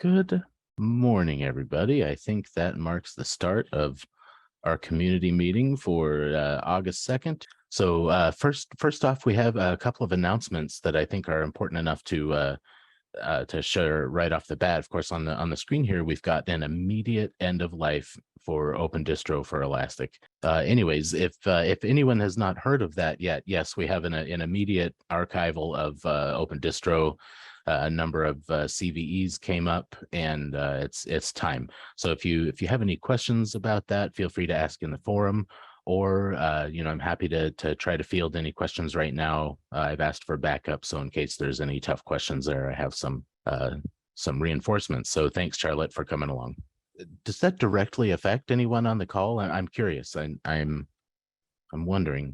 Good morning, everybody. I think that marks the start of our community meeting for August 2nd. So first off, we have a couple of announcements that I think are important enough to share right off the bat. Of course, on the screen here, we've got an immediate end of life for Open Distro for Elastic. Anyways, if anyone has not heard of that yet, yes, we have an immediate archival of Open Distro. A number of CVEs came up, and it's time. So if you have any questions about that, feel free to ask in the forum, or I'm happy to try to field any questions right now. I've asked for backup, so in case there's any tough questions there, I have some reinforcements. So thanks, Charlotte, for coming along. Does that directly affect anyone on the call? I'm curious. I'm wondering.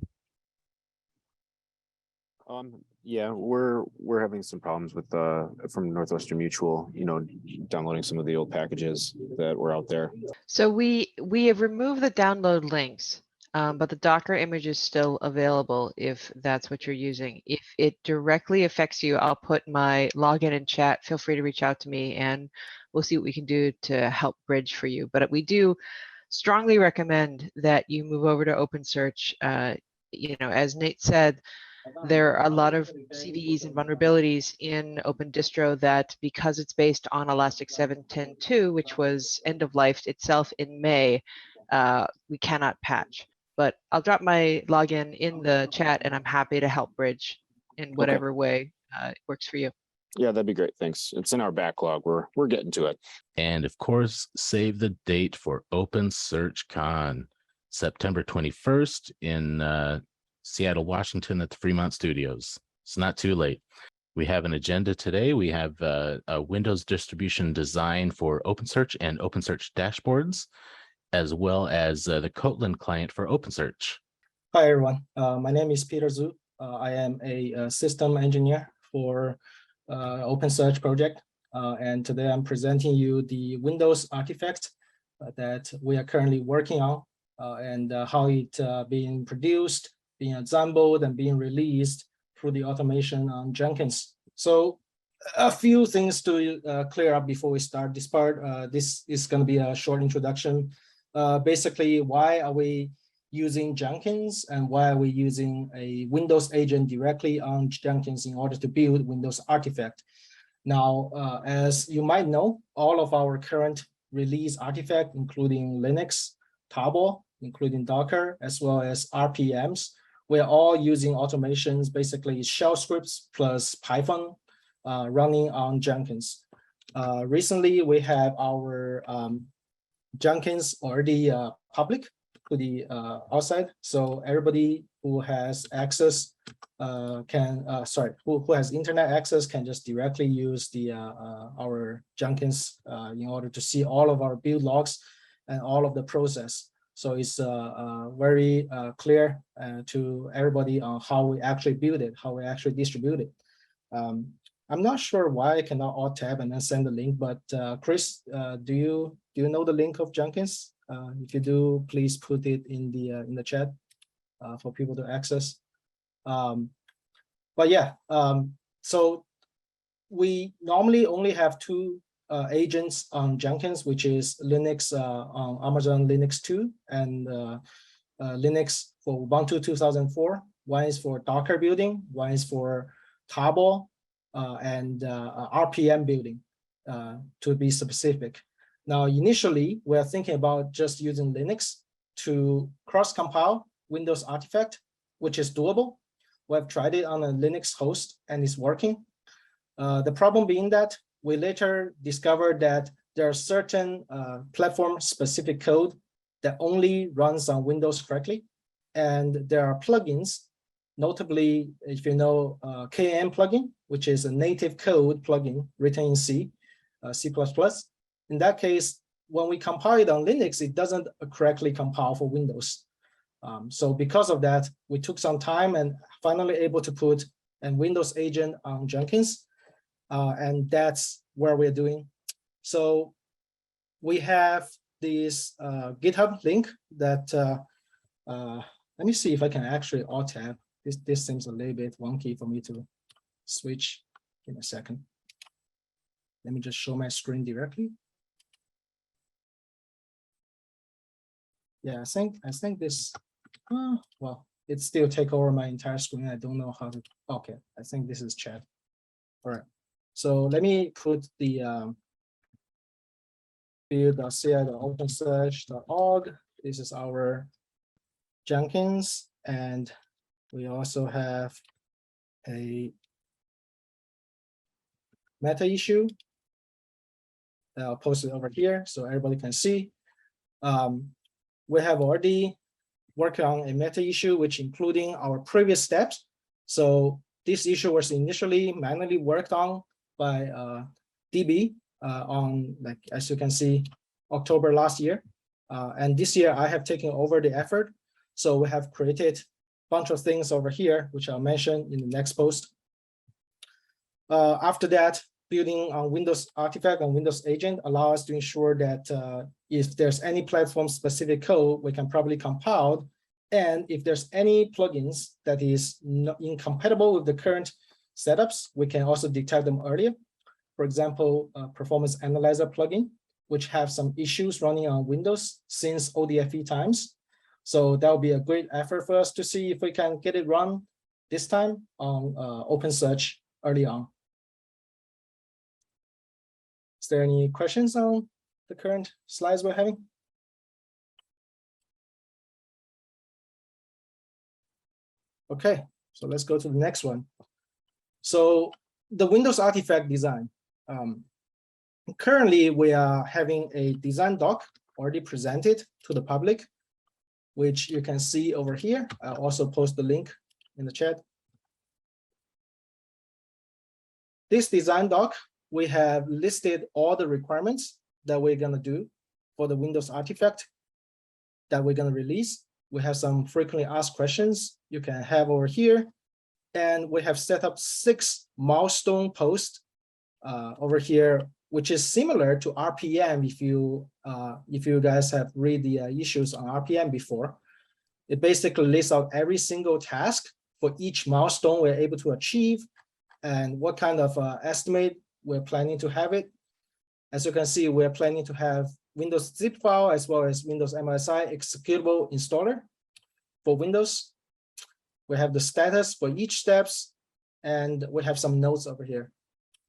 Yeah, we're having some problems with from Northwestern Mutual, downloading some of the old packages that were out there. So we have removed the download links, but the Docker image is still available if that's what you're using. If it directly affects you, I'll put my login in chat. Feel free to reach out to me and we'll see what we can do to help bridge for you. But we do strongly recommend that you move over to OpenSearch. As Nate said, there are a lot of CVEs and vulnerabilities in Open Distro that, because it's based on Elastic 7.10.2, which was end of life itself in May, we cannot patch. But I'll drop my login in the chat, and I'm happy to help bridge in whatever way it works for you. Yeah, that'd be great. Thanks. It's in our backlog. We're getting to it. And of course, save the date for OpenSearch Con, September 21st in Seattle, Washington at the Fremont Studios. It's not too late. We have an agenda today. We have a Windows distribution design for OpenSearch and OpenSearch dashboards, as well as the Kotlin client for OpenSearch. Hi, everyone. My name is Peter Zhu. I am a system engineer for OpenSearch project. And today I'm presenting you the Windows artifact that we are currently working on and how it being produced, being assembled, and being released through the automation on Jenkins. So a few things to clear up before we start this part. This is going to be a short introduction. Basically, why are we using Jenkins and why are we using a Windows agent directly on Jenkins in order to build Windows artifact? Now, as you might know, all of our current release artifact, including Linux, Tarball, including Docker, as well as RPMs, we're all using automations, basically shell scripts plus Python running on Jenkins. Recently, we have our Jenkins already public to the outside, so everybody who has access who has internet access can just directly use the our Jenkins in order to see all of our build logs and all of the process. So it's very clear to everybody on how we actually build it, how we actually distribute it. I'm not sure why I cannot alt tab and then send the link, but Chris, do you know the link of Jenkins? If you do, please put it in the chat for people to access. But yeah, so we normally only have two agents on Jenkins, which is Linux on Amazon Linux 2 and Linux for Ubuntu 2004. One is for Docker building, one is for Tarball and RPM building, to be specific. Now, initially, we're thinking about just using Linux to cross-compile Windows artifact, which is doable. We've tried it on a Linux host and it's working. The problem being that we later discovered that there are certain platform-specific code that only runs on Windows correctly. And there are plugins, notably, if you know KN plugin, which is a native code plugin written in C, C++. In that case, when we compile it on Linux, it doesn't correctly compile for Windows. So because of that, we took some time and finally able to put a Windows agent on Jenkins. And that's where we're doing. So we have this GitHub link that, let me see if I can actually alt tab. This seems a little bit wonky for me to switch in a second. Let me just show my screen directly. Yeah, I think this, well, it still take over my entire screen. I don't know how to, okay, I think this is chat. All right, so let me put the build.ci.opensearch.org. This is our Jenkins, and we also have a meta issue. I'll post it over here so everybody can see. We have already worked on a meta issue, which including our previous steps. So this issue was initially manually worked on by DB on, like, as you can see, October last year. And this year I have taken over the effort. So we have created a bunch of things over here, which I'll mention in the next post. After that, building on Windows artifact and Windows agent allow us to ensure that if there's any platform specific code, we can probably compile. And if there's any plugins that is not incompatible with the current setups, we can also detect them earlier. For example, performance analyzer plugin, which have some issues running on Windows since ODFE times. So that will be a great effort for us to see if we can get it run this time on OpenSearch early on. Is there any questions on the current slides we're having? Okay, so let's go to the next one. So the Windows artifact design. Currently, we are having a design doc already presented to the public, which you can see over here. I'll also post the link in the chat. This design doc, we have listed all the requirements that we're going to do for the Windows artifact that we're going to release. We have some frequently asked questions you can have over here. And we have set up 6 milestone posts over here, which is similar to RPM if you guys have read the issues on RPM before. It basically lists out every single task for each milestone we're able to achieve and what kind of estimate we're planning to have it. As you can see, we're planning to have Windows zip file as well as Windows MSI executable installer for Windows. We have the status for each steps, and we have some notes over here.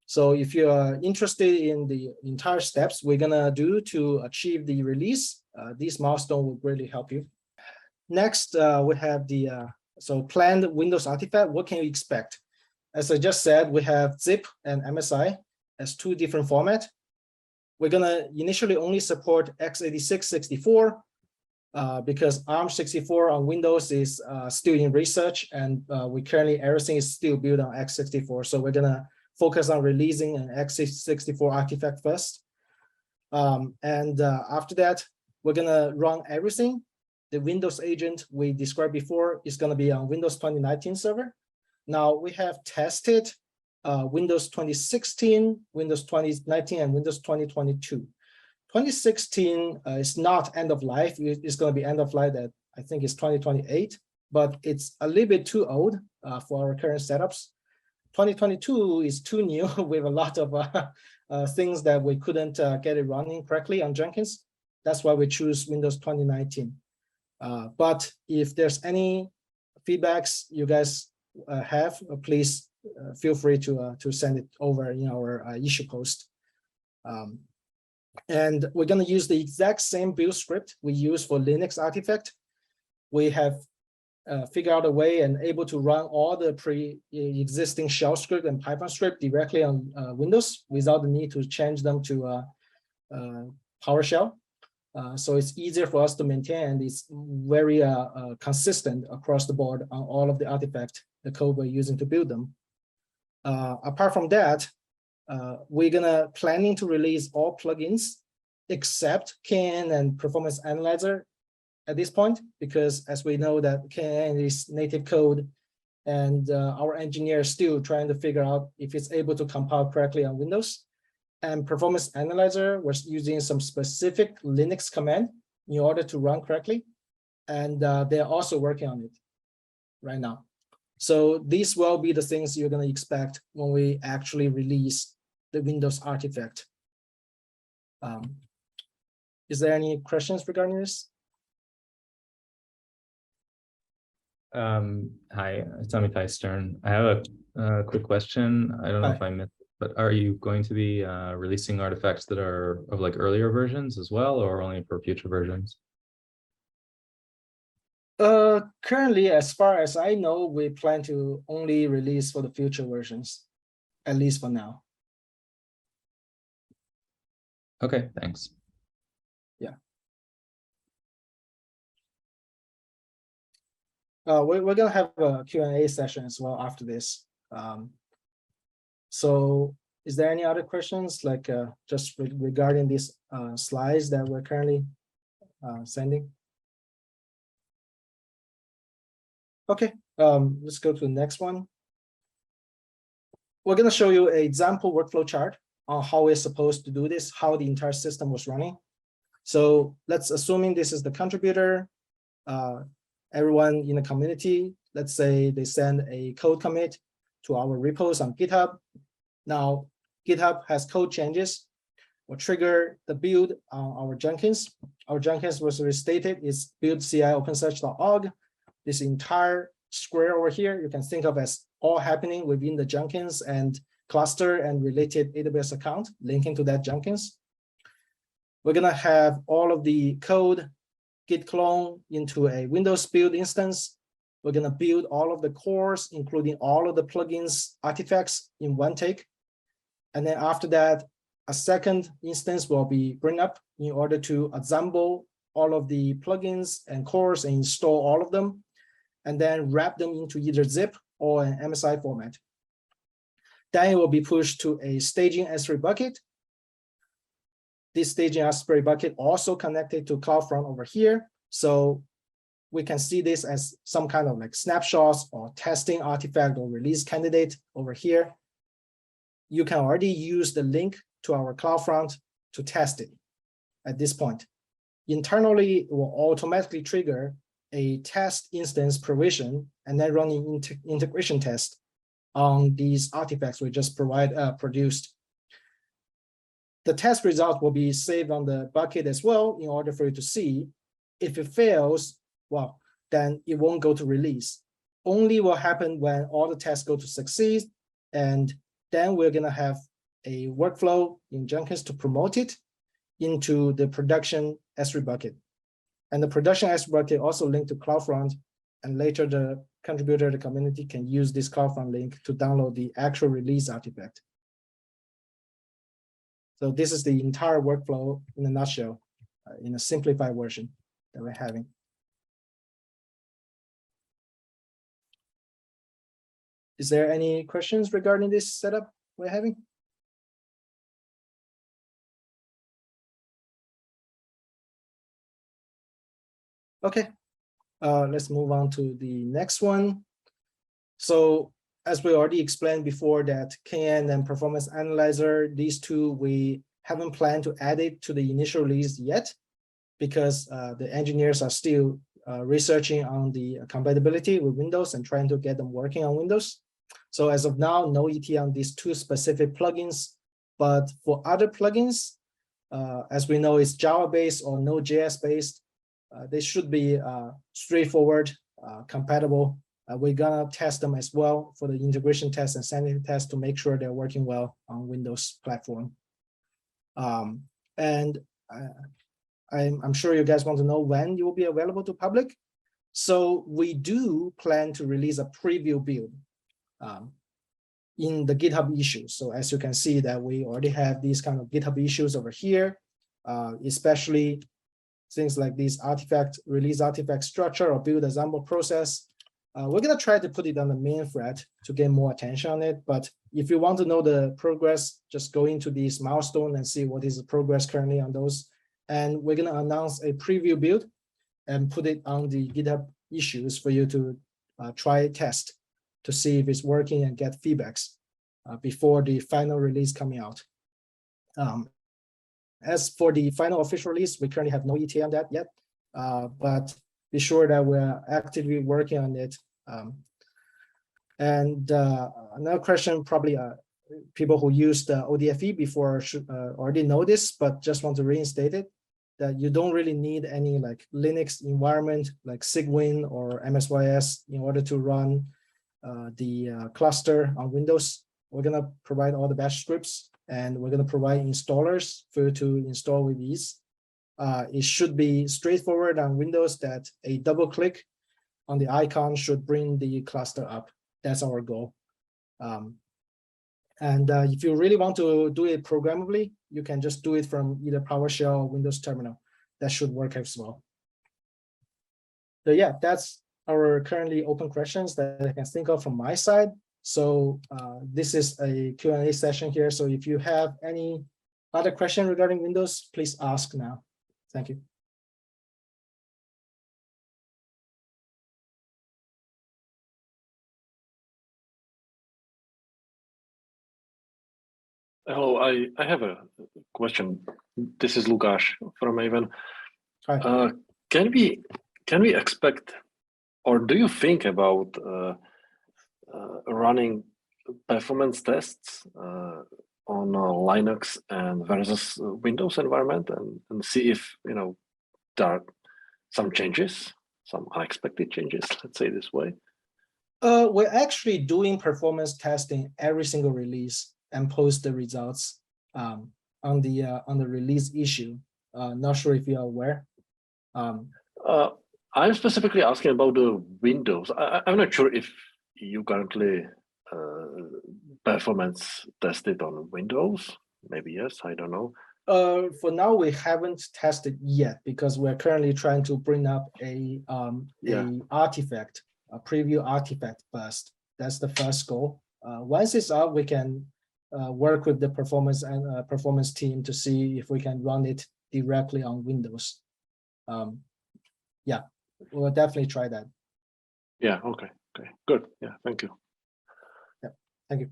So if you are interested in the entire steps we're gonna do to achieve the release, this milestone will greatly help you. Next, we have the so planned Windows artifact. What can you expect? As I just said, we have zip and MSI as 2 different formats. We're gonna initially only support x86 64 because ARM64 on Windows is still in research, and we currently everything is still built on x64. So we're gonna focus on releasing an x64 artifact first. After that, we're gonna run everything. The Windows agent we described before is gonna be on Windows 2019 server. Now we have tested Windows 2016, Windows 2019, and Windows 2022. 2016 is not end of life. It's going to be end of life that I think is 2028, but it's a little bit too old for our current setups. 2022 is too new with a lot of things that we couldn't get it running correctly on Jenkins. That's why we choose Windows 2019. But if there's any feedbacks you guys have, please feel free to send it over in our issue post. And we're going to use the exact same build script we use for Linux artifact. We have figured out a way and able to run all the pre-existing shell script and Python script directly on Windows without the need to change them to PowerShell. So it's easier for us to maintain, and it's very consistent across the board on all of the artifacts, the code we're using to build them. Apart from that, we're planning to release all plugins except KN and Performance Analyzer at this point, because as we know that KN is native code, and our engineer is still trying to figure out if it's able to compile correctly on Windows. And Performance Analyzer was using some specific Linux command in order to run correctly, and they're also working on it right now. So these will be the things you're going to expect when we actually release the Windows artifact. Is there any questions regarding this? Hi, it's Amitai Stern. I have a quick question. I don't know if I missed it, but are you going to be releasing artifacts that are of like earlier versions as well, or only for future versions? Currently, as far as I know, we plan to only release for the future versions, at least for now. Okay, thanks. Yeah. We're gonna have a Q&A session as well after this. So is there any other questions, like just regarding these slides that we're currently sending? Okay, let's go to the next one. We're gonna show you an example workflow chart on how we're supposed to do this, how the entire system was running. So let's assuming this is the contributor, everyone in the community, let's say they send a code commit to our repos on GitHub. Now, GitHub has code changes will trigger the build on our Jenkins. Our Jenkins was restated is build ci opensearch.org. This entire square over here, you can think of as all happening within the Jenkins and cluster and related AWS account linking to that Jenkins. We're gonna have all of the code git clone into a Windows build instance. We're gonna build all of the cores, including all of the plugins artifacts in one take. And then after that, a second instance will be bring up in order to assemble all of the plugins and cores and install all of them, and then wrap them into either zip or an MSI format. Then it will be pushed to a staging S3 bucket. This staging S3 bucket also connected to CloudFront over here. So we can see this as some kind of like snapshots or testing artifact or release candidate over here. You can already use the link to our CloudFront to test it at this point. Internally, it will automatically trigger a test instance provision and then running integration test on these artifacts we just produced. The test result will be saved on the bucket as well in order for you to see. If it fails, well, then it won't go to release. Only will happen when all the tests go to succeed, and then we're gonna have a workflow in Jenkins to promote it into the production S3 bucket. And the production S3 bucket also linked to CloudFront, and later the contributor, the community can use this CloudFront link to download the actual release artifact. So this is the entire workflow in a nutshell, in a simplified version that we're having. Is there any questions regarding this setup we're having? Okay, let's move on to the next one. So as we already explained before, that KN and Performance Analyzer, these two, we haven't planned to add it to the initial release yet, because the engineers are still researching on the compatibility with Windows and trying to get them working on Windows. So as of now, no ET on these two specific plugins, but for other plugins, as we know, it's Java-based or Node.js-based. They should be straightforward, compatible. We're gonna test them as well for the integration test and sanity test to make sure they're working well on Windows platform. And I'm sure you guys want to know when it will be available to public. So we do plan to release a preview build in the GitHub issues. So as you can see that we already have these kind of GitHub issues over here, especially things like these artifact, release artifact structure or build example process. We're gonna try to put it on the main thread to get more attention on it. But if you want to know the progress, just go into these milestones and see what is the progress currently on those. And we're gonna announce a preview build and put it on the GitHub issues for you to try test to see if it's working and get feedbacks before the final release coming out. As for the final official release, we currently have no ETA on that yet, but be sure that we're actively working on it. And another question, probably people who used ODFE before should already know this, but just want to reinstate it, that you don't really need any like Linux environment like Cygwin or MSYS in order to run the cluster on Windows. We're gonna provide all the bash scripts, and we're gonna provide installers for you to install with ease. It should be straightforward on Windows that a double click on the icon should bring the cluster up. That's our goal. If you really want to do it programmably, you can just do it from either PowerShell or Windows Terminal. That should work as well. So yeah, that's our currently open questions that I can think of from my side. So this is a Q&A session here. So if you have any other question regarding Windows, please ask now. Thank you. Hello, I have a question. This is Lukáš from Maven. Hi. Can we expect, or do you think about running performance tests on Linux and versus Windows environment, and see if there are some changes, some unexpected changes, let's say this way? We're actually doing performance testing every single release and post the results on the release issue. Not sure if you are aware. I'm specifically asking about the Windows. I'm not sure if you currently performance tested on Windows. Maybe yes, I don't know. For now, we haven't tested yet because we're currently trying to bring up a artifact, a preview artifact first. That's the first goal. Once it's out, we can work with the performance and performance team to see if we can run it directly on Windows. Yeah, we'll definitely try that. Yeah. Okay. Good. Yeah. Thank you. Yeah. Thank you.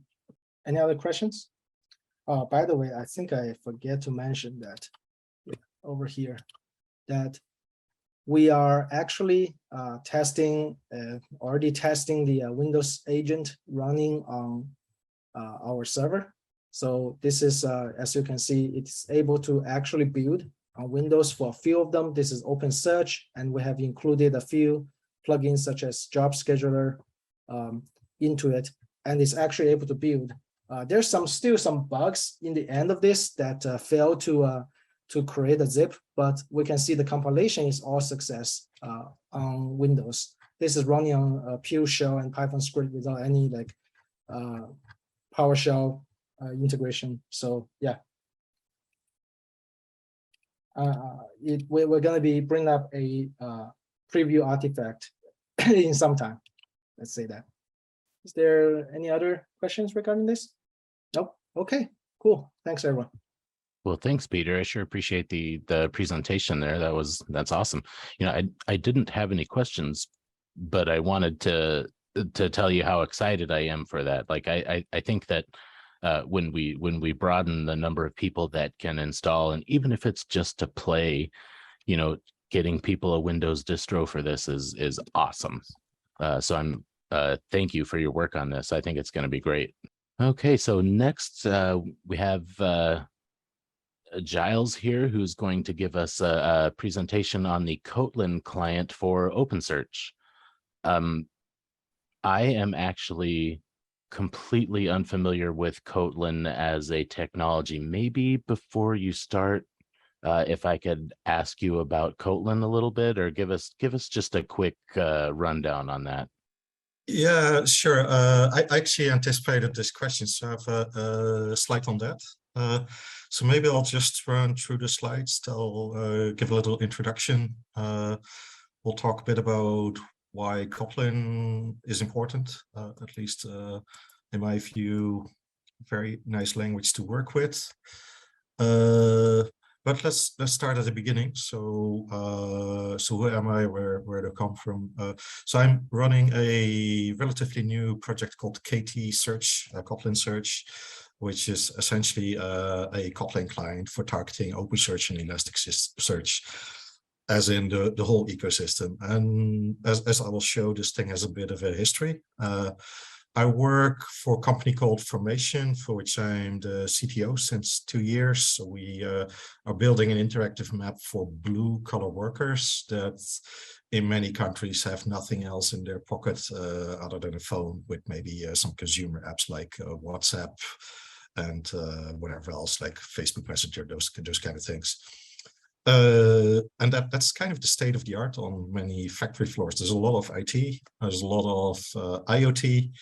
Any other questions? By the way, I think I forget to mention that over here that we are actually already testing the Windows agent running on our server. So this is, as you can see, it's able to actually build on Windows for a few of them. This is OpenSearch, and we have included a few plugins such as Job Scheduler into it, and it's actually able to build. There's still some bugs in the end of this that fail to create a zip, but we can see the compilation is all success on Windows. This is running on a pure shell and Python script without any like PowerShell integration. So yeah, we're going to be bringing up a preview artifact in some time. Let's say that. Is there any other questions regarding this? Nope. Okay, cool. Thanks, everyone. Well, thanks, Peter. I sure appreciate the presentation there. That's awesome. I didn't have any questions, but I wanted to tell you how excited I am for that. Like I think that when we broaden the number of people that can install, and even if it's just to play, getting people a Windows distro for this is awesome. So I'm thank you for your work on this. I think it's going to be great. Okay, so next we have Giles here, who's going to give us a presentation on the Kotlin client for OpenSearch. I am actually completely unfamiliar with Kotlin as a technology. Maybe before you start, if I could ask you about Kotlin a little bit, or give us just a quick rundown on that. Yeah, sure. I actually anticipated this question, so I have a slide on that. So maybe I'll just run through the slides. I'll give a little introduction. We'll talk a bit about why Kotlin is important, at least in my view, very nice language to work with. But let's start at the beginning. So who am I? Where do I come from? So I'm running a relatively new project called KT Search, Kotlin Search, which is essentially a Kotlin client for targeting OpenSearch and Elasticsearch, as in the whole ecosystem. And as I will show, this thing has a bit of a history. I work for a company called Formation, for which I'm the CTO since 2 years. So we are building an interactive map for blue-collar workers that in many countries have nothing else in their pocket other than a phone with maybe some consumer apps like WhatsApp and whatever else, like Facebook Messenger, those kind of things. And that's kind of the state of the art on many factory floors. There's a lot of IT, there's a lot of IoT,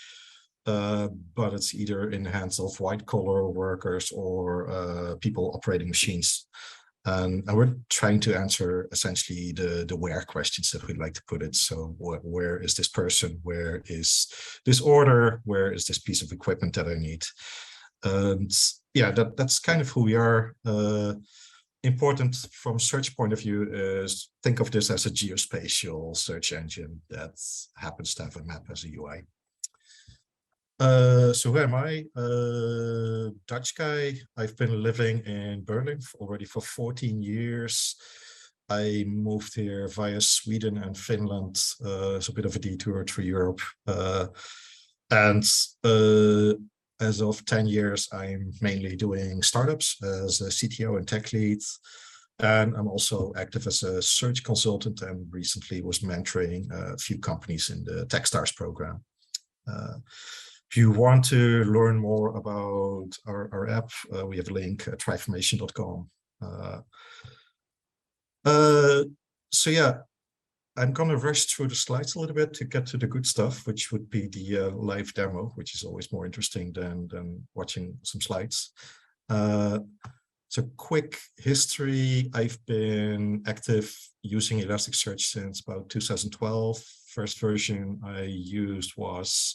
but it's either in the hands of white collar workers or people operating machines. And we're trying to answer essentially the where questions that we'd like to put it. So where is this person? Where is this order? Where is this piece of equipment that I need? And yeah, that's kind of who we are. Important from search point of view is think of this as a geospatial search engine that happens to have a map as a UI. So who am I? Dutch guy. I've been living in Berlin already for 14 years. I moved here via Sweden and Finland. It's a bit of a detour through Europe. As of 10 years, I'm mainly doing startups as a CTO and tech lead. And I'm also active as a search consultant and recently was mentoring a few companies in the Techstars program. If you want to learn more about our app, we have a link at tryformation.com. So yeah, I'm going to rush through the slides a little bit to get to the good stuff, which would be the live demo, which is always more interesting than watching some slides. So quick history, I've been active using Elasticsearch since about 2012. First version I used was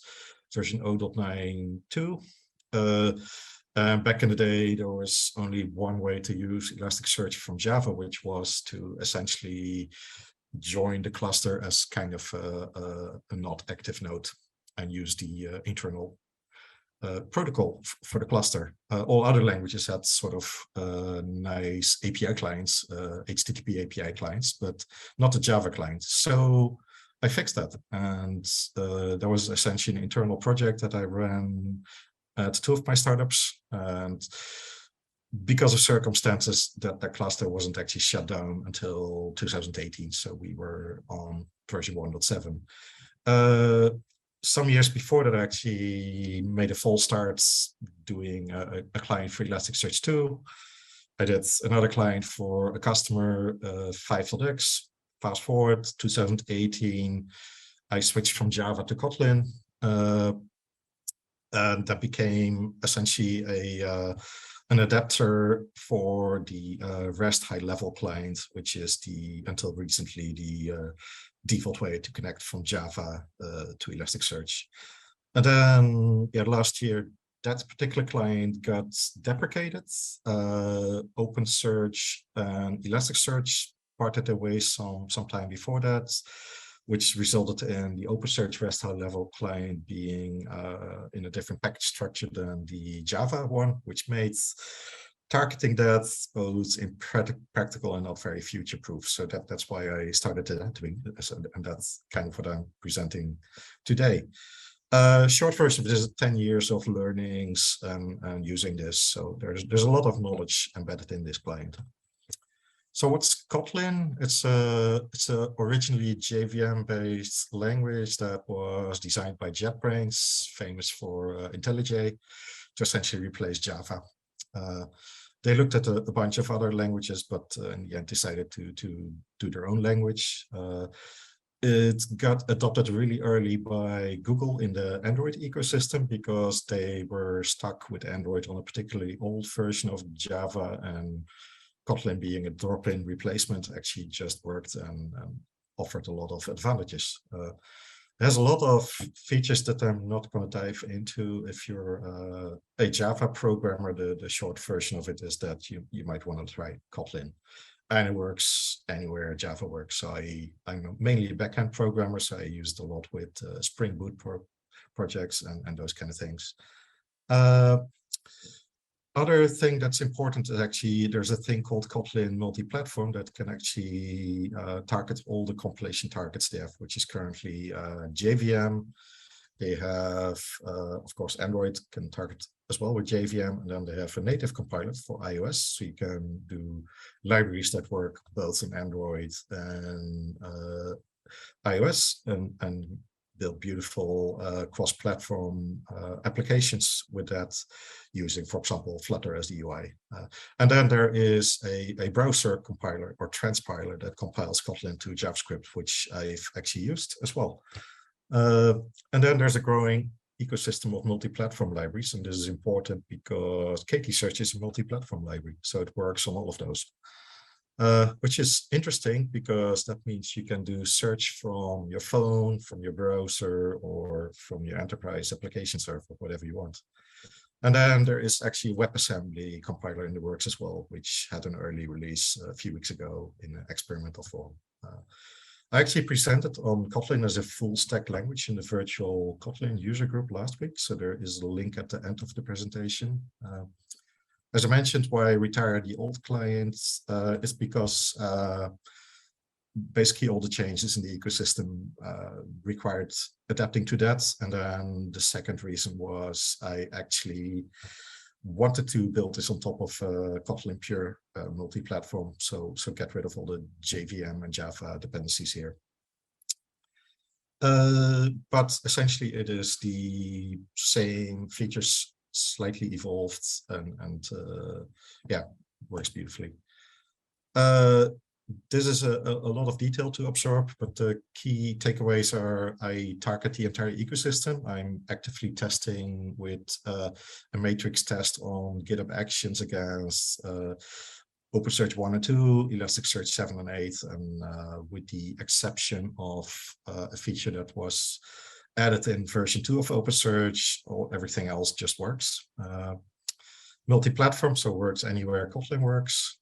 version 0.9.2. Back in the day, there was only one way to use Elasticsearch from Java, which was to essentially join the cluster as kind of a not active node and use the internal protocol for the cluster. All other languages had sort of nice API clients, HTTP API clients, but not the Java client. So I fixed that, and there was essentially an internal project that I ran at 2 of my startups, and because of circumstances that the cluster wasn't actually shut down until 2018, so we were on version 1.7. Some years before that, I actually made a full start doing a client for Elasticsearch 2. I did another client for a customer, 5.x. Fast forward 2018, I switched from Java to Kotlin, and that became essentially an adapter for the REST high-level client, which is until recently the default way to connect from Java to Elasticsearch. And then last year, that particular client got deprecated. OpenSearch and Elasticsearch parted their ways sometime before that, which resulted in the OpenSearch REST high-level client being in a different package structure than the Java one, which made targeting that both impractical and not very future-proof. So that's why I started doing this, and that's kind of what I'm presenting today. Short version of this is 10 years of learnings and using this. So there's a lot of knowledge embedded in this client. So what's Kotlin? It's a originally JVM-based language that was designed by JetBrains, famous for IntelliJ, to essentially replace Java. They looked at a bunch of other languages, but in the end decided to do their own language. It got adopted really early by Google in the Android ecosystem because they were stuck with Android on a particularly old version of Java, and Kotlin, being a drop-in replacement, actually just worked and offered a lot of advantages. It has a lot of features that I'm not going to dive into. If you're a Java programmer, the short version of it is that you might want to try Kotlin. And it works anywhere Java works. So I'm mainly a backend programmer, so I used a lot with Spring Boot projects and those kind of things. Other thing that's important is actually there's a thing called Kotlin multi-platform that can actually target all the compilation targets they have, which is currently JVM, They have, of course, Android can target as well with JVM, and then they have a native compiler for iOS, so you can do libraries that work both in Android and iOS, and build beautiful cross-platform applications with that, using, for example, Flutter as the UI. And then there is a browser compiler or transpiler that compiles Kotlin to JavaScript, which I've actually used as well. And then there's a growing ecosystem of multi-platform libraries, and this is important because KT-Search is a multi-platform library, so it works on all of those. Which is interesting because that means you can do search from your phone, from your browser, or from your enterprise application server, whatever you want. And then there is actually a WebAssembly compiler in the works as well, which had an early release a few weeks ago in an experimental form. I actually presented on Kotlin as a full stack language in the virtual Kotlin user group last week, so there is a link at the end of the presentation. As I mentioned, why I retired the old clients is because basically all the changes in the ecosystem required adapting to that. And then the second reason was I actually wanted to build this on top of Kotlin pure multi-platform. So get rid of all the JVM and Java dependencies here. But essentially it is the same features, slightly evolved, and yeah, works beautifully. This is a lot of detail to absorb, but the key takeaways are I target the entire ecosystem. I'm actively testing with a matrix test on GitHub Actions against OpenSearch 1 and 2, Elasticsearch 7 and 8, and with the exception of a feature that was added in version 2 of OpenSearch, everything else just works. Multi-platform, so works anywhere Kotlin works.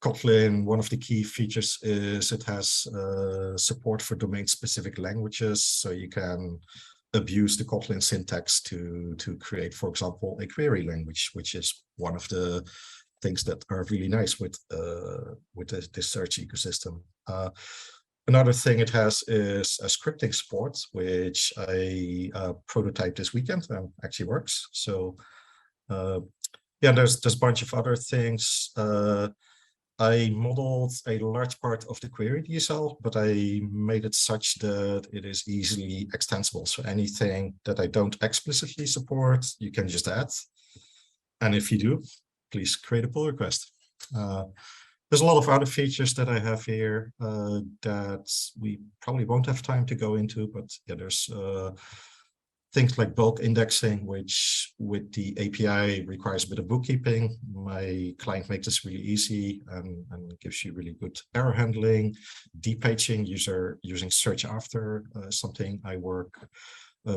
Kotlin, one of the key features is it has support for domain-specific languages, so you can abuse the Kotlin syntax to create, for example, a query language, which is one of the things that are really nice with this search ecosystem. Another thing it has is a scripting support, which I prototyped this weekend and actually works. So yeah, there's a bunch of other things. I modeled a large part of the query DSL, but I made it such that it is easily extensible. So anything that I don't explicitly support, you can just add. And if you do, please create a pull request. There's a lot of other features that I have here that we probably won't have time to go into, but yeah, there's things like bulk indexing, which with the API requires a bit of bookkeeping. My client makes this really easy and gives you really good error handling. Depaging using search after something I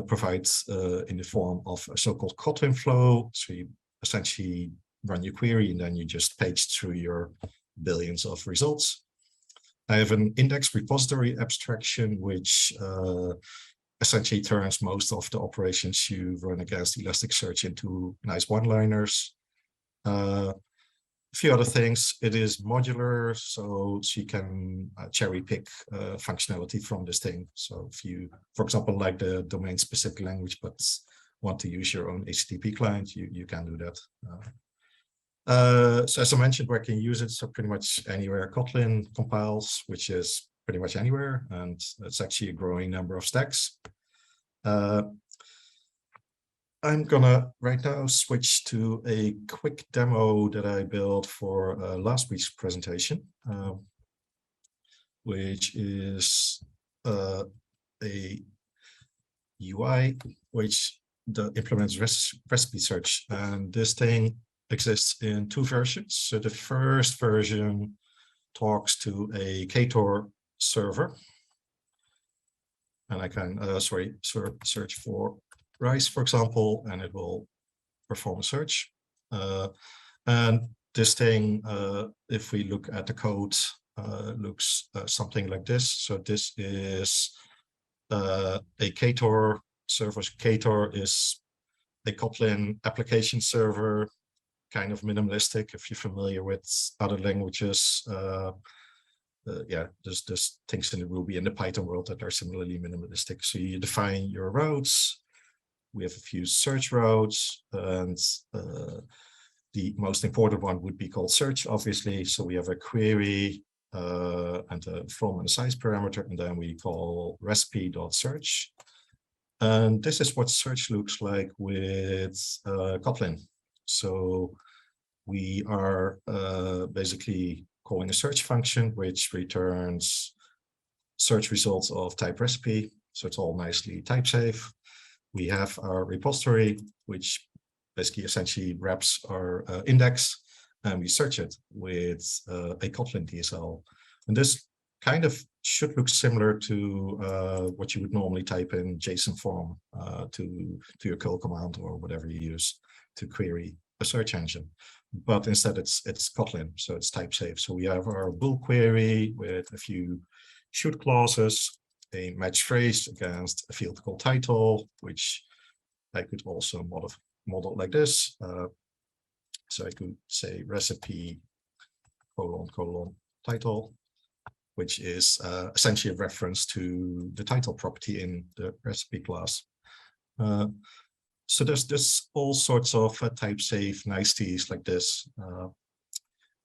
provides in the form of a so-called Kotlin flow. So you essentially run your query and then you just page through your billions of results. I have an index repository abstraction, which essentially turns most of the operations you run against Elasticsearch into nice one-liners. A few other things. It is modular, so you can cherry pick functionality from this thing. So if you, for example, like the domain-specific language, but want to use your own HTTP client, you can do that. So as I mentioned, where I can use it, so pretty much anywhere Kotlin compiles, which is pretty much anywhere, and it's actually a growing number of stacks. I'm gonna right now switch to a quick demo that I built for last week's presentation, which is a UI which implements recipe search, and this thing exists in 2 versions. So the first version talks to a Ktor server, and I can search for rice, for example, and it will perform a search. And this thing, if we look at the code, looks something like this. So this is a Ktor server. Ktor is a Kotlin application server, kind of minimalistic if you're familiar with other languages. yeah, there's things in the Ruby and the Python world that are similarly minimalistic. So you define your routes. We have a few search routes, and the most important one would be called search, obviously. So we have a query and a from and a size parameter, and then we call recipe.search. And this is what search looks like with Kotlin. So we are basically calling a search function, which returns search results of type recipe. So it's all nicely type safe. We have our repository, which basically essentially wraps our index, and we search it with a Kotlin DSL. And this kind of should look similar to what you would normally type in JSON form to your curl command or whatever you use to query a search engine. But instead it's Kotlin, so it's type safe. So we have our bool query with a few should clauses, a match phrase against a field called title, which I could also model like this. So I could say recipe : title, which is essentially a reference to the title property in the recipe class. So there's all sorts of type safe niceties like this.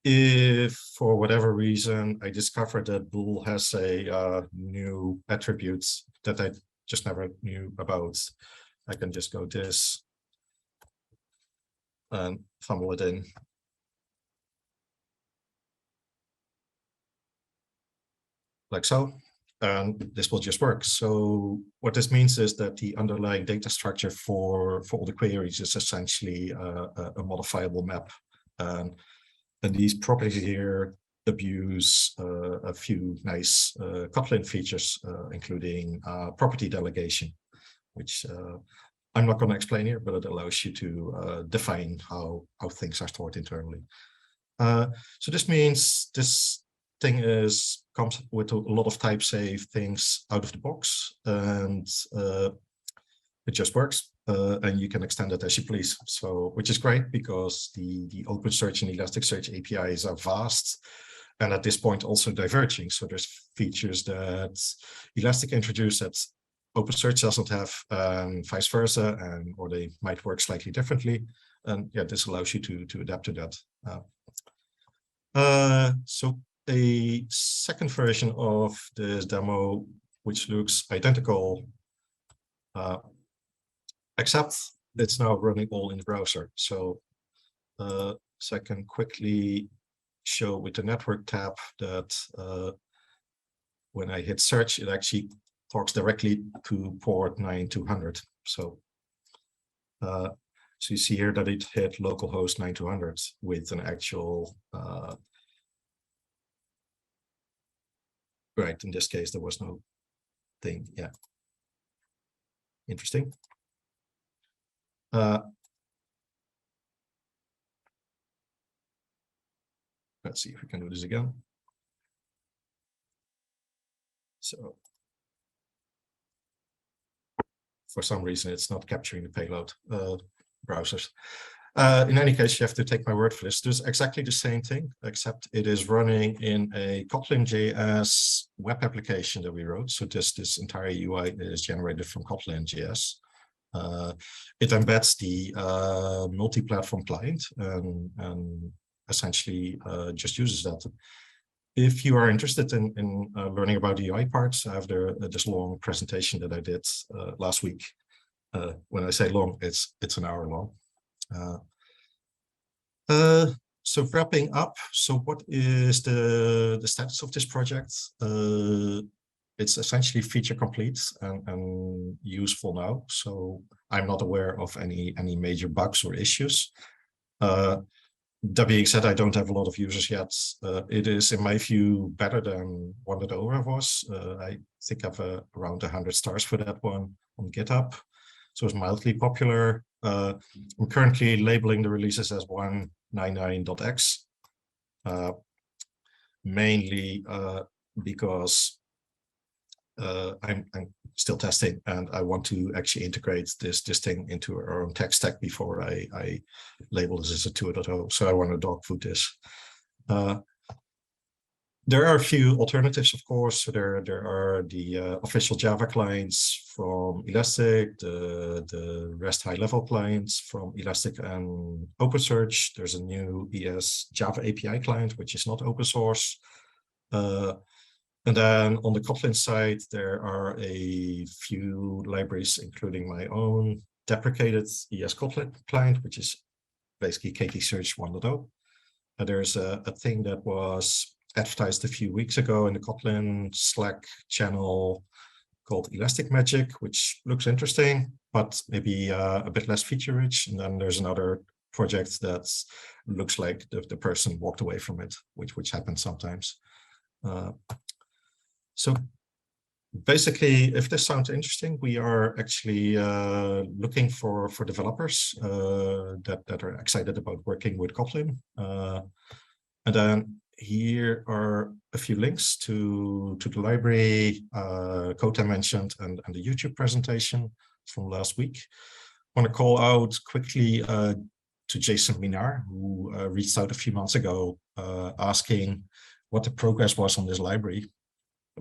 If for whatever reason I discover that bool has a new attributes that I just never knew about, I can just go this and fumble it in. Like so, and this will just work. So what this means is that the underlying data structure for all the queries is essentially a modifiable map. And these properties here abuse a few nice Kotlin features, including property delegation, which I'm not going to explain here, but it allows you to define how things are stored internally. So this means this thing comes with a lot of type safe things out of the box, and it just works, and you can extend it as you please. So, which is great because the OpenSearch and Elasticsearch APIs are vast, and at this point also diverging. So there's features that Elastic introduced that OpenSearch doesn't have, and vice versa, and or they might work slightly differently. And yeah, this allows you to adapt to that. So a second version of this demo, which looks identical, except it's now running all in the browser. So, so I can quickly show with the network tab that when I hit search, it actually talks directly to port 9200. So, so you see here that it hit localhost 9200 with an actual right, in this case, there was no thing. Yeah. Interesting. Let's see if we can do this again. So for some reason, it's not capturing the payload browsers. In any case, you have to take my word for this. There's exactly the same thing, except it is running in a Kotlin JS web application that we wrote. So this entire UI is generated from Kotlin JS. It embeds the multi-platform client and essentially just uses that. If you are interested in learning about the UI parts, I have this long presentation that I did last week. When I say long, it's an hour long. So wrapping up, so what is the status of this project? It's essentially feature complete and useful now. So I'm not aware of any major bugs or issues. That being said, I don't have a lot of users yet. It is, in my view, better than one that ORAV was. I think I have around 100 stars for that one on GitHub. So it's mildly popular. I'm currently labeling the releases as 199.x, mainly because I'm still testing and I want to actually integrate this thing into our own tech stack before I label this as a 2.0. So I want to dog food this. There are a few alternatives, of course. So there are the official Java clients from Elastic, the REST high-level clients from Elastic and OpenSearch. There's a new ES Java API client, which is not open source. And then on the Kotlin side, there are a few libraries, including my own deprecated ES Kotlin client, which is basically KT-Search 1.0. And there's a thing that was advertised a few weeks ago in the Kotlin Slack channel called Elastic Magic, which looks interesting, but maybe a bit less feature rich. And then there's another project that looks like the person walked away from it, which happens sometimes. So basically, if this sounds interesting, we are actually looking for developers that are excited about working with Kotlin. And then here are a few links to the library, code I mentioned, and the YouTube presentation from last week. I want to call out quickly to Jason Minar, who reached out a few months ago asking what the progress was on this library,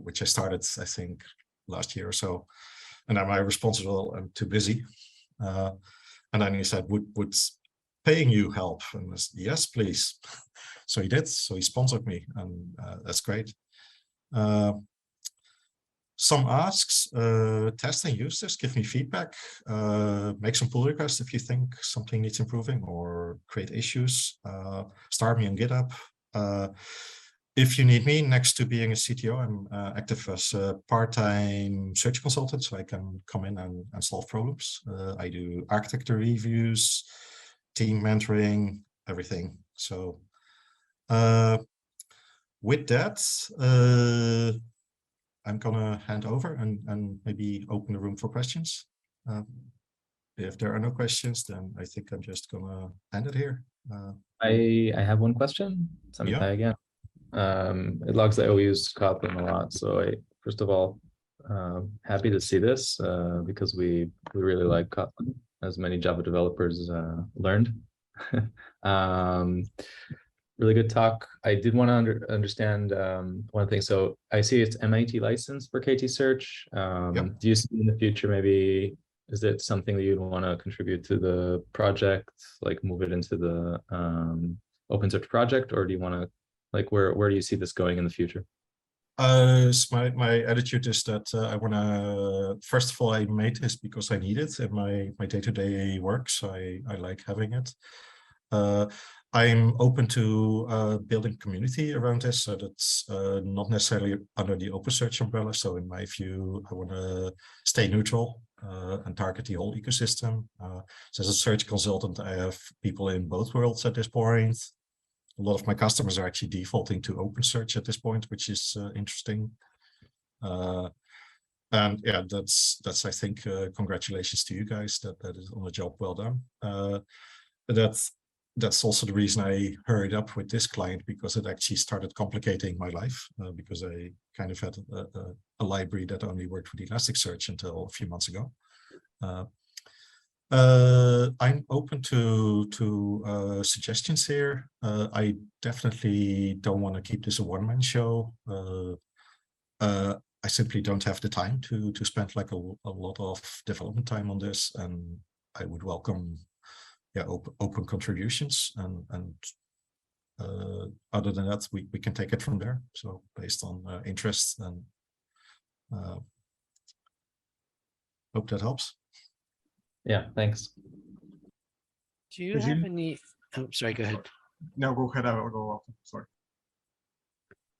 which I started, I think, last year or so. And then my response was, I'm too busy. And then he said, would paying you help? And I said, yes, please. So he did. So he sponsored me, and that's great. Some asks, test and use this, give me feedback, make some pull requests if you think something needs improving, or create issues, start me on GitHub. If you need me, next to being a CTO, I'm active as a part-time search consultant, so I can come in and solve problems. I do architecture reviews, team mentoring, everything. So with that, I'm gonna hand over and maybe open the room for questions. If there are no questions, then I think I'm just gonna end it here. I have one question. Yeah. Again. It logs that I use Kotlin a lot. So first of all, happy to see this because we really like Kotlin, as many Java developers learned. Really good talk. I did want to understand one thing. So I see it's MIT license for KT-Search. Yep. Do you see in the future, maybe, is it something that you'd want to contribute to the project, like move it into the OpenSearch project, or do you want to, like, where do you see this going in the future? So my attitude is that I want to, first of all, I made this because I need it in my day-to-day work, so I like having it. I'm open to building community around this, so that's not necessarily under the OpenSearch umbrella. So in my view, I want to stay neutral and target the whole ecosystem. So as a search consultant, I have people in both worlds at this point. A lot of my customers are actually defaulting to OpenSearch at this point, which is interesting. And yeah, that's I think congratulations to you guys. That is on the job well done. That's also the reason I hurried up with this client, because it actually started complicating my life because I kind of had a library that only worked with Elasticsearch until a few months ago. I'm open to suggestions here. I definitely don't want to keep this a one-man show. I simply don't have the time to spend like a lot of development time on this, and I would welcome open contributions, and other than that, we can take it from there. So based on interest, and hope that helps. Yeah, thanks. Do you have any? Oh, sorry, go ahead. No, go ahead. I'll go off. Sorry.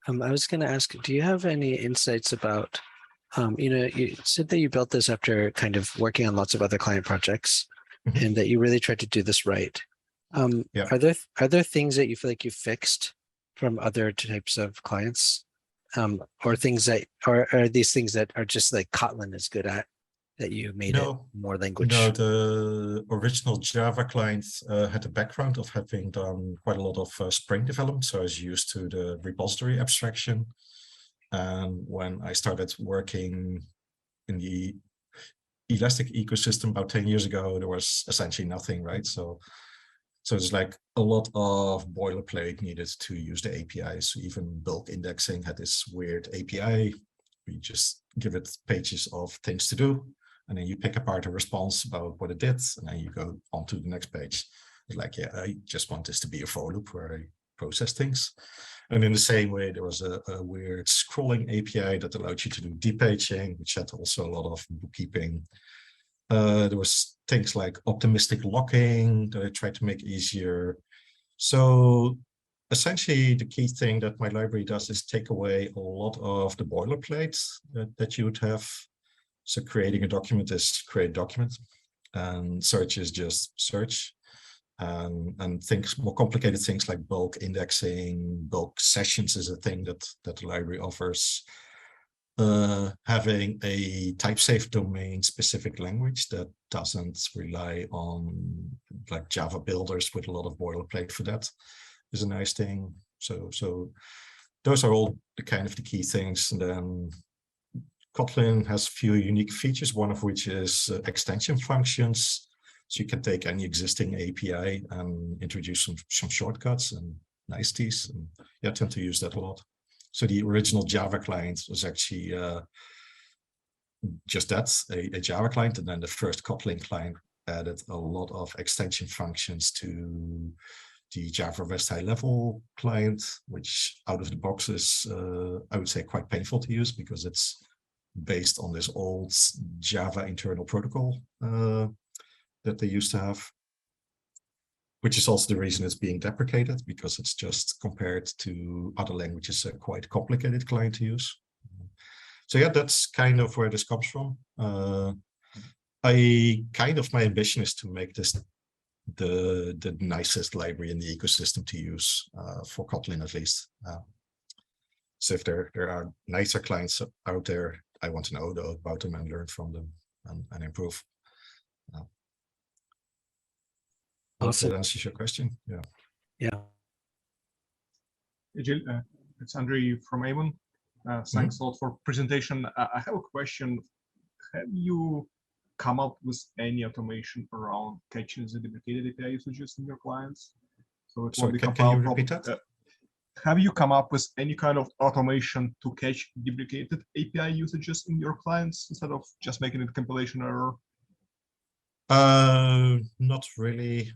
I was going to ask, do you have any insights about, you said that you built this after kind of working on lots of other client projects, mm-hmm. and that you really tried to do this right. Yeah. Are there things that you feel like you fixed from other types of clients, or things that are these things that are just like Kotlin is good at, that you made it more language? No, the original Java client had a background of having done quite a lot of Spring development, so I was used to the repository abstraction. And when I started working in the Elastic ecosystem about 10 years ago, there was essentially nothing, right? So So it's like a lot of boilerplate needed to use the API. So even bulk indexing had this weird API. We just give it pages of things to do, and then you pick apart a response about what it did, and then you go on to the next page. It's like, yeah, I just want this to be a for loop where I process things. And in the same way, there was a weird scrolling API that allowed you to do depaging, which had also a lot of bookkeeping. There was things like optimistic locking that I tried to make easier. So essentially, the key thing that my library does is take away a lot of the boilerplate that you would have. So creating a document is create a document, and search is just search. And things, more complicated things like bulk indexing, bulk sessions is a thing that the library offers. Having a type-safe domain-specific language that doesn't rely on like Java builders with a lot of boilerplate for that is a nice thing. So those are all the kind of the key things. And then Kotlin has a few unique features, one of which is extension functions. So you can take any existing API and introduce some shortcuts and niceties. And yeah, I tend to use that a lot. So the original Java client was actually just that, a Java client. And then the first Kotlin client added a lot of extension functions to the Java REST high level client, which out of the box is, I would say, quite painful to use because it's based on this old Java internal protocol that they used to have, which is also the reason it's being deprecated, because it's just compared to other languages a quite complicated client to use. So yeah, that's kind of where this comes from. My ambition is to make this the nicest library in the ecosystem to use for Kotlin at least. So if there are nicer clients out there, I want to know about them and learn from them and improve. Awesome. That answers your question. Yeah. Hey, Jill, it's Andrei from Avon. Thanks a lot for presentation. I have a question. Have you come up with any automation around catching the deprecated API usages in your clients? So it Sorry, can you repeat that? Have you come up with any kind of automation to catch deprecated API usages in your clients instead of just making it compilation error? Not really.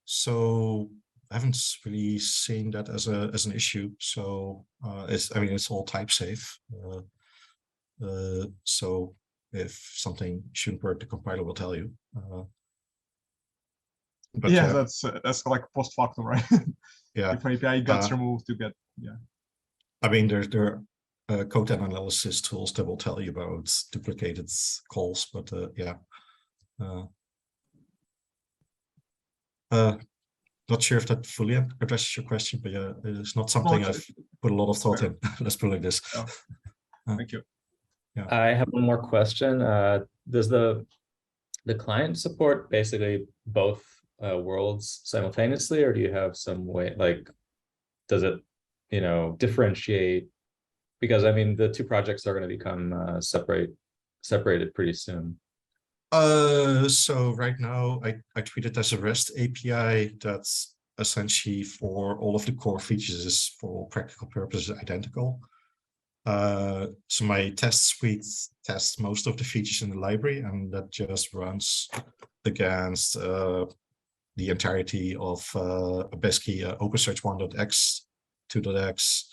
So I haven't really seen that as an issue. So it's all type safe. So if something shouldn't work, the compiler will tell you. But yeah, that's like post factum, right? Yeah. If an API gets removed, you get I mean, there are code analysis tools that will tell you about duplicated calls, but yeah. Not sure if that fully addresses your question, but yeah, it's not something I've put a lot of thought in. Let's put it like this. Oh. Thank you. Yeah. I have one more question. Does the client support basically both worlds simultaneously, or do you have some way, like, does it, differentiate? Because I mean, the two projects are going to become separated pretty soon. So right now I treat it as a REST API that's essentially for all of the core features is for all practical purposes identical. So my test suite tests most of the features in the library, and that just runs against the entirety of basically OpenSearch 1.x, 2.x,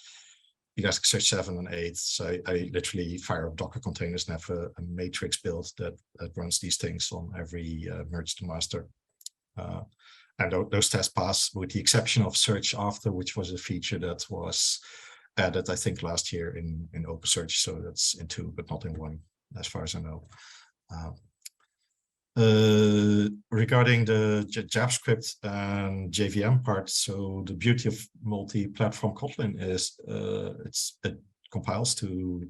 Elasticsearch 7 and 8. So I literally fire up Docker containers and have a matrix build that runs these things on every merge to master. And those tests pass, with the exception of search after, which was a feature that was added, I think, last year in OpenSearch. So that's in 2, but not in 1, as far as I know. Regarding the JavaScript and JVM part, so the beauty of multi-platform Kotlin is it compiles to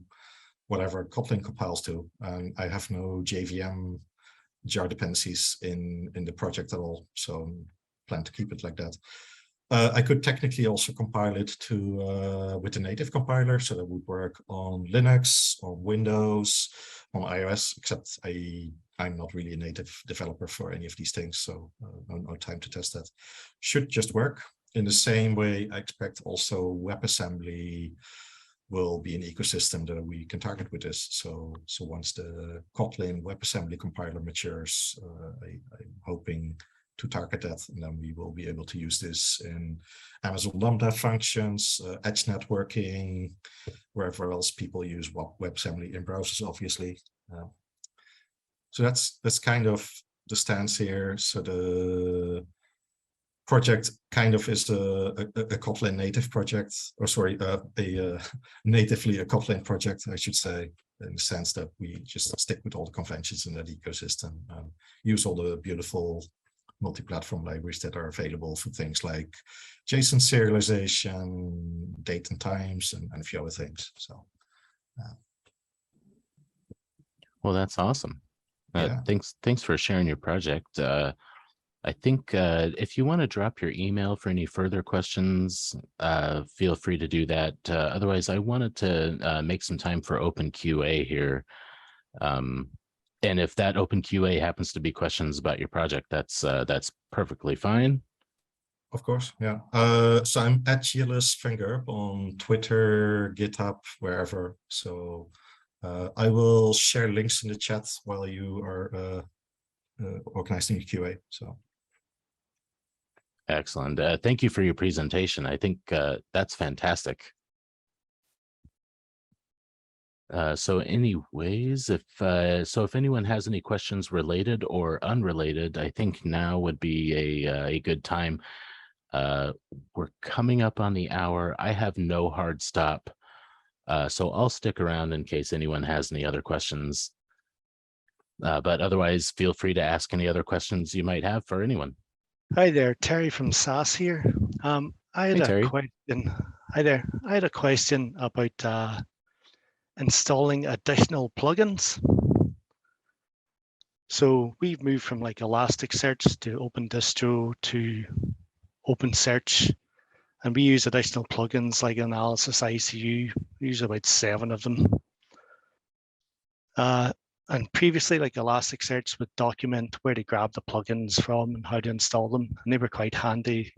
whatever Kotlin compiles to, and I have no JVM jar dependencies in the project at all, so plan to keep it like that. I could technically also compile it to with a native compiler, so that would work on Linux or Windows, on iOS, except I I'm not really a native developer for any of these things, so no time to test that. Should just work. In the same way, I expect also WebAssembly will be an ecosystem that we can target with this. So once the Kotlin WebAssembly compiler matures, I'm hoping to target that, and then we will be able to use this in Amazon Lambda functions, edge networking, wherever else people use WebAssembly in browsers, obviously. So that's kind of the stance here. So the project kind of is a Kotlin native project, or sorry, natively a Kotlin project, I should say, in the sense that we just stick with all the conventions in that ecosystem, use all the beautiful multi-platform libraries that are available for things like JSON serialization, date and times, and a few other things. So, well, that's awesome. Yeah. Thanks for sharing your project. I think if you want to drop your email for any further questions, feel free to do that. Otherwise, I wanted to make some time for open QA here. And if that open QA happens to be questions about your project, that's perfectly fine. Of course, yeah. So I'm at GLS on Twitter, GitHub, wherever. So I will share links in the chat while you are organizing the QA. So. Excellent. Thank you for your presentation. I think that's fantastic. So anyways, if anyone has any questions related or unrelated, I think now would be a good time. We're coming up on the hour. I have no hard stop. So I'll stick around in case anyone has any other questions. But otherwise, feel free to ask any other questions you might have for anyone. Hi there, Terry from SAS here. I had a question. Hi there. I had a question about installing additional plugins. So we've moved from like Elasticsearch to OpenDistro to OpenSearch, and we use additional plugins like Analysis ICU. We use about 7 of them. And previously, like Elasticsearch would document where to grab the plugins from and how to install them. And they were quite handy,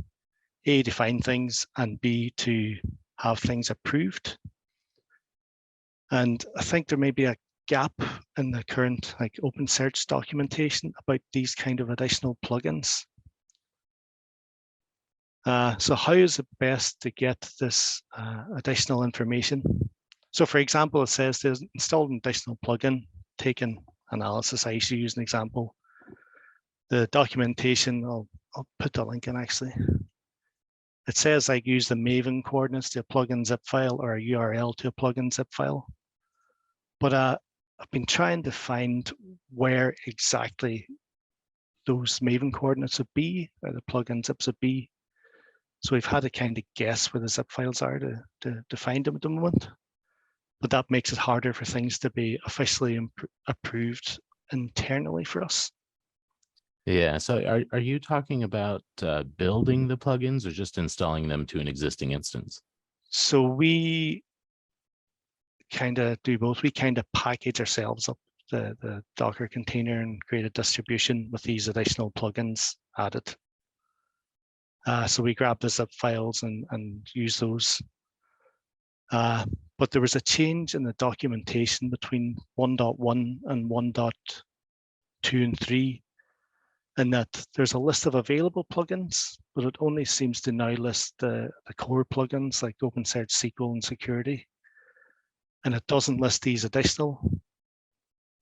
A, to find things, and B, to have things approved. And I think there may be a gap in the current like OpenSearch documentation about these kind of additional plugins. So how is it best to get this additional information? So for example, it says there's installed an additional plugin, taken Analysis ICU as an example. The documentation, I'll put the link in actually. It says like use the Maven coordinates to a plugin zip file or a URL to a plugin zip file. But I've been trying to find where exactly those Maven coordinates would be, or the plugin zips would be. So we've had to kind of guess where the zip files are to find them at the moment. But that makes it harder for things to be officially approved internally for us. Yeah, so are you talking about building the plugins or just installing them to an existing instance? So we kind of do both. We kind of package ourselves up the Docker container and create a distribution with these additional plugins added. So we grab the zip files and use those. But there was a change in the documentation between 1.1 and 1.2 and 3, and that there's a list of available plugins, but it only seems to now list the core plugins like OpenSearch, SQL, and security. And it doesn't list these additional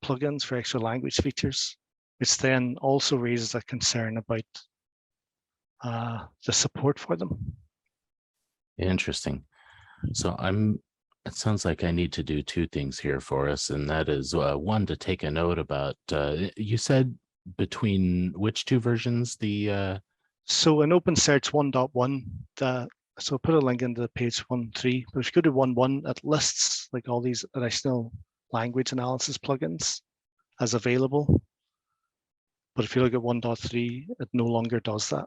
plugins for extra language features, which then also raises a concern about the support for them. Interesting. So it sounds like I need to do 2 things here for us, and that is one, to take a note about, you said between which 2 versions, So in OpenSearch 1.1, so put a link into page 1.3, but if you go to 1.1, it lists like all these additional language analysis plugins as available. But if you look at 1.3, it no longer does that.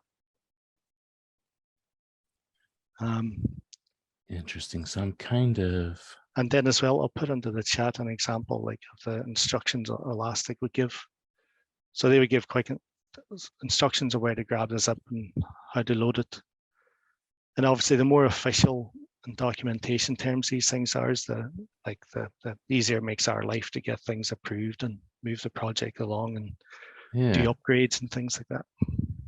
Interesting. So I'm kind of. And then as well, I'll put into the chat an example like of the instructions Elastic would give. So they would give quick instructions of where to grab the zip and how to load it. And obviously, the more official and documentation terms these things are, is the easier it makes our life to get things approved and move the project along and do upgrades and things like that.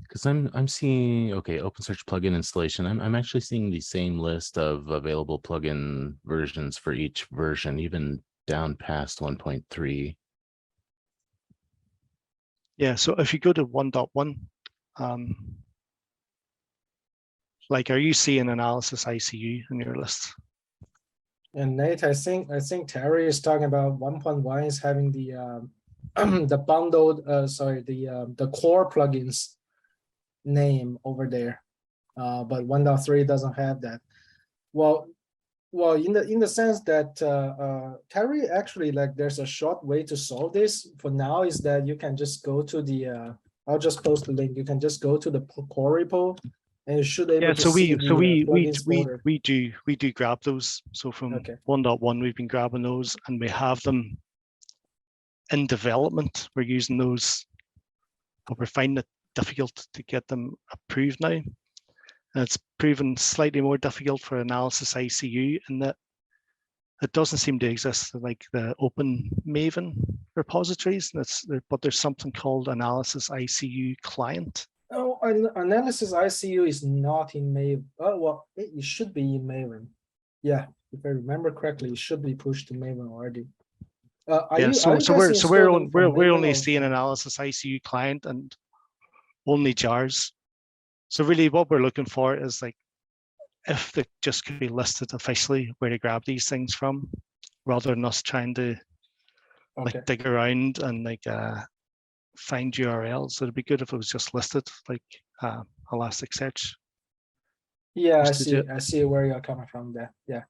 Because I'm seeing, okay, OpenSearch plugin installation. I'm actually seeing the same list of available plugin versions for each version, even down past 1.3. Yeah, so if you go to 1.1, like, are you seeing analysis ICU in your list? And Nate, I think Terry is talking about 1.1 is having the the bundled, the core plugins name over there, but 1.3 doesn't have that. Well, in the sense that Terry, actually, like, there's a short way to solve this for now, is that you can just go to the I'll just post the link. You can just go to the core repo, and you should be able to see the plugins folder. we do grab those. So from 1.1, we've been grabbing those, and we have them in development. We're using those, but we're finding it difficult to get them approved now. And it's proven slightly more difficult for analysis ICU in that it doesn't seem to exist like the open Maven repositories. But there's something called analysis ICU client. Oh, analysis ICU is not in Maven. Oh, well, it should be in Maven. Yeah, if I remember correctly, it should be pushed to Maven already. We're only seeing analysis ICU client and only jars. So really what we're looking for is, like, if they just could be listed officially where to grab these things from, rather than us trying to like dig around and like find URLs. So it'd be good if it was just listed, like Elasticsearch. Yeah, I see where you're coming from there. Yeah.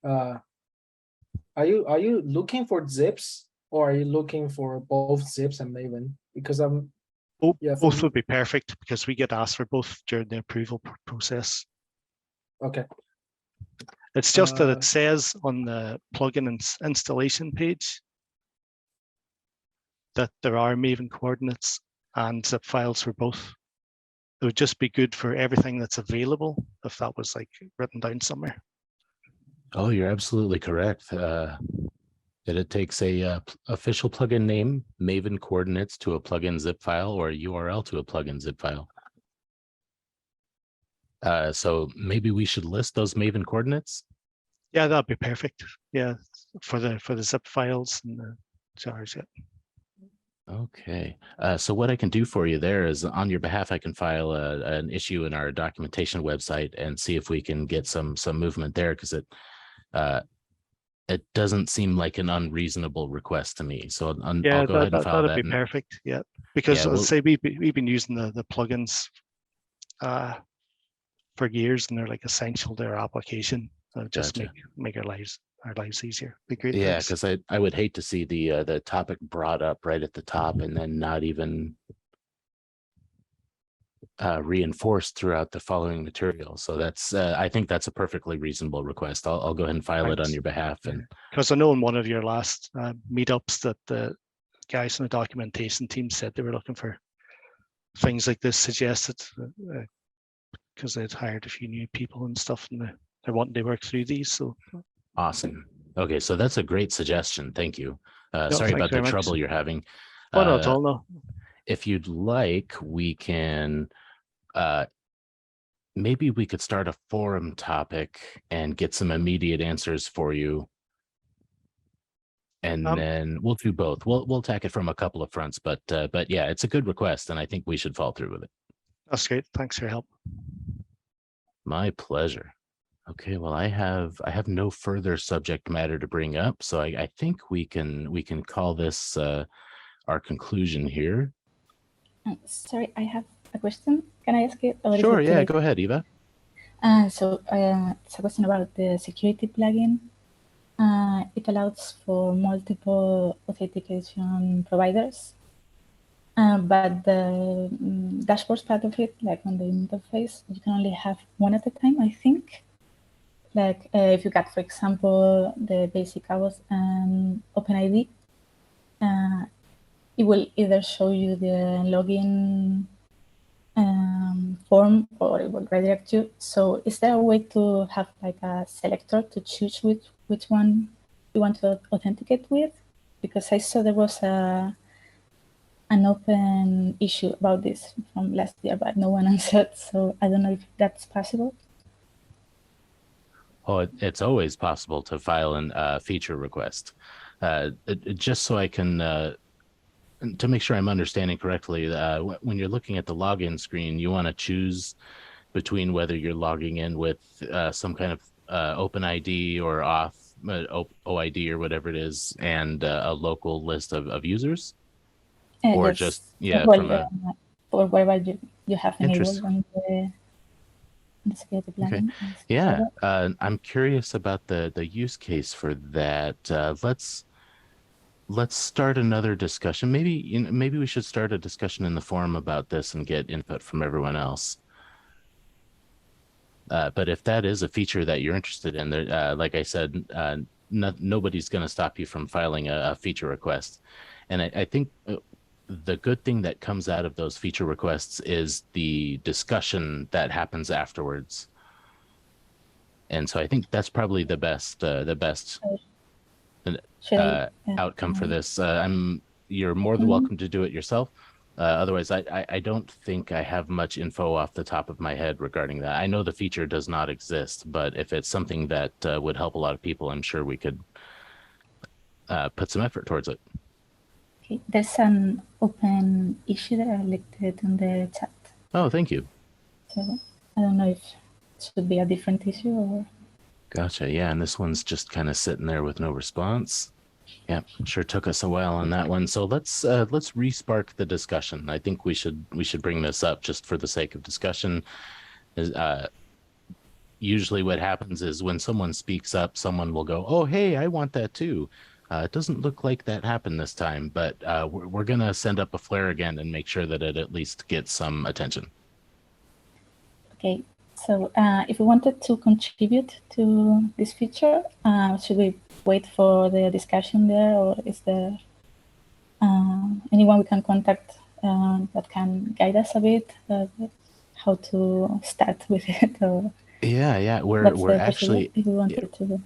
Are you looking for zips, or are you looking for both zips and Maven? Because both would be perfect, because we get asked for both during the approval process. Okay. It's just that it says on the plugin installation page that there are Maven coordinates and zip files for both. It would just be good for everything that's available if that was like written down somewhere. Oh, you're absolutely correct. That it takes a official plugin name, Maven coordinates to a plugin zip file, or a URL to a plugin zip file. So maybe we should list those Maven coordinates. Yeah, that'd be perfect. Yeah, for the zip files and the jars. Yeah. Okay. So what I can do for you there is, on your behalf, I can file an issue in our documentation website and see if we can get some movement there, because it doesn't seem like an unreasonable request to me. So I'll go ahead and file that. That'd be perfect. Yeah, because let's say we've been using the plugins for years, and they're like essential to our application. Just make our lives easier. Be great. Yeah, because I would hate to see the topic brought up right at the top and then not even reinforced throughout the following material. So that's I think that's a perfectly reasonable request. I'll go ahead and file it on your behalf. And because I know in one of your last meetups that the guys in the documentation team said they were looking for things like this suggested, because they'd hired a few new people and stuff, and they're wanting to work through these. So awesome. Okay, so that's a great suggestion. Thank you. Sorry about the trouble you're having. Oh, no, at all, no. If you'd like, we can maybe we could start a forum topic and get some immediate answers for you. And then we'll do both. We'll attack it from a couple of fronts, but yeah, it's a good request, and I think we should follow through with it. That's great. Thanks for your help. My pleasure. Okay, well, I have no further subject matter to bring up, so I think we can call this our conclusion here. Sorry, I have a question. Can I ask it? Sure, yeah, go ahead, Eva. So it's a question about the security plugin. It allows for multiple authentication providers, but the dashboards part of it, like on the interface, you can only have one at a time, I think. Like if you got, for example, the basic hours and OpenID, it will either show you the login form or it will redirect you. So is there a way to have like a selector to choose which one you want to authenticate with? Because I saw there was an open issue about this from last year, but no one answered. So I don't know if that's possible. Oh, it's always possible to file a feature request. Just so I can, to make sure I'm understanding correctly, when you're looking at the login screen, you want to choose between whether you're logging in with some kind of OpenID or auth, OID or whatever it is, and a local list of users, or Yes. just Well, or whatever you have enabled on the security plugin. Okay. Yeah, I'm curious about the use case for that. Let's start another discussion. Maybe we should start a discussion in the forum about this and get input from everyone else. But if that is a feature that you're interested in, there, like I said, nobody's going to stop you from filing a feature request. And I think the good thing that comes out of those feature requests is the discussion that happens afterwards. And so I think that's probably the best outcome for this. You're more than welcome to do it yourself. Otherwise, I don't think I have much info off the top of my head regarding that. I know the feature does not exist, but if it's something that would help a lot of people, I'm sure we could put some effort towards it. Okay. There's an open issue that I linked it in the chat. Oh, thank you. So I don't know if it should be a different issue or. Gotcha. Yeah, and this one's just kind of sitting there with no response. Yeah, sure took us a while on that one. So let's re-spark the discussion. I think we should bring this up just for the sake of discussion. Usually what happens is when someone speaks up, someone will go, "Oh, hey, I want that too." It doesn't look like that happened this time, but we're going to send up a flare again and make sure that it at least gets some attention. Okay, so if we wanted to contribute to this feature, should we wait for the discussion there, or is there anyone we can contact that can guide us a bit how to start with it? Or yeah, we're actually if we wanted to.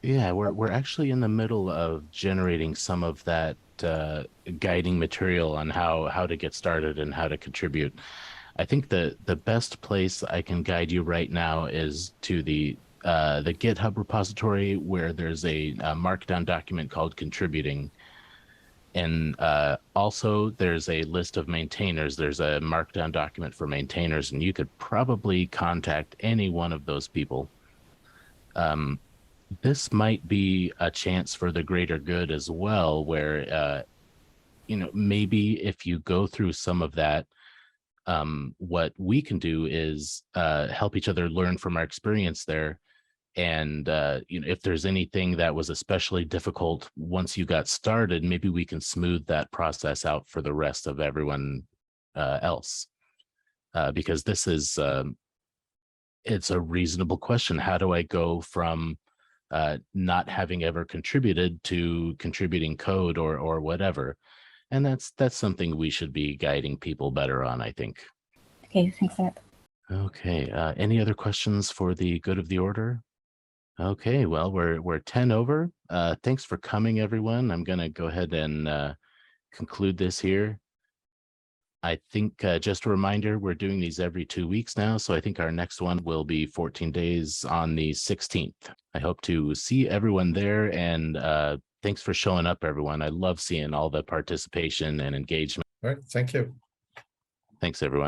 Yeah, we're actually in the middle of generating some of that guiding material on how to get started and how to contribute. I think the best place I can guide you right now is to the GitHub repository, where there's a markdown document called contributing. And also there's a list of maintainers. There's a markdown document for maintainers, and you could probably contact any one of those people. This might be a chance for the greater good as well, where, maybe if you go through some of that, what we can do is help each other learn from our experience there. And, if there's anything that was especially difficult once you got started, maybe we can smooth that process out for the rest of everyone else. Because this is, it's a reasonable question. How do I go from not having ever contributed to contributing code or whatever? And that's something we should be guiding people better on, I think. Okay, thanks for that. Okay, any other questions for the good of the order? Okay, well, we're 10 over. Thanks for coming, everyone. I'm going to go ahead and conclude this here. I think just a reminder, we're doing these every 2 weeks now, so I think our next one will be 14 days on the 16th. I hope to see everyone there, and thanks for showing up, everyone. I love seeing all the participation and engagement. All right, thank you. Thanks, everyone.